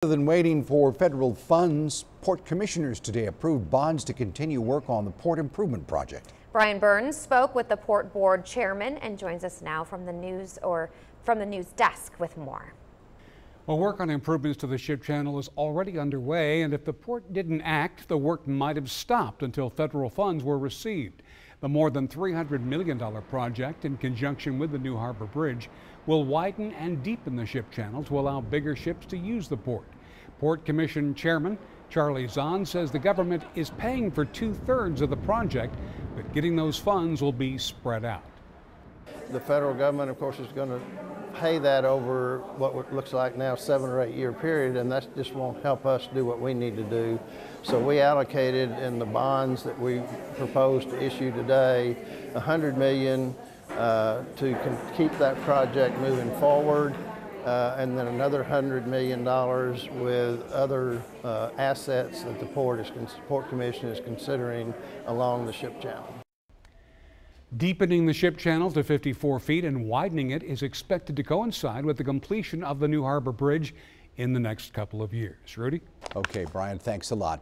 Rather than waiting for federal funds, port commissioners today approved bonds to continue work on the port improvement project. Brian Burns spoke with the Port Board chairman and joins us now from the news desk with more. Well, work on improvements to the ship channel is already underway, and if the port didn't act, the work might have stopped until federal funds were received. The more than $300 million project, in conjunction with the new harbor bridge, will widen and deepen the ship channel to allow bigger ships to use the port. Port Commission Chairman Charlie Zahn says the government is paying for 2/3 of the project, but getting those funds will be spread out. The federal government, of course, is going to pay that over what looks like now 7 or 8 year period, and that just won't help us do what we need to do. So we allocated in the bonds that we proposed to issue today $100 million to keep that project moving forward, and then another $100 million with other assets that the Port Commission is considering along the ship channel. Deepening the ship channel to 54 feet and widening it is expected to coincide with the completion of the new harbor bridge in the next couple of years. Rudy? Okay, Brian, thanks a lot.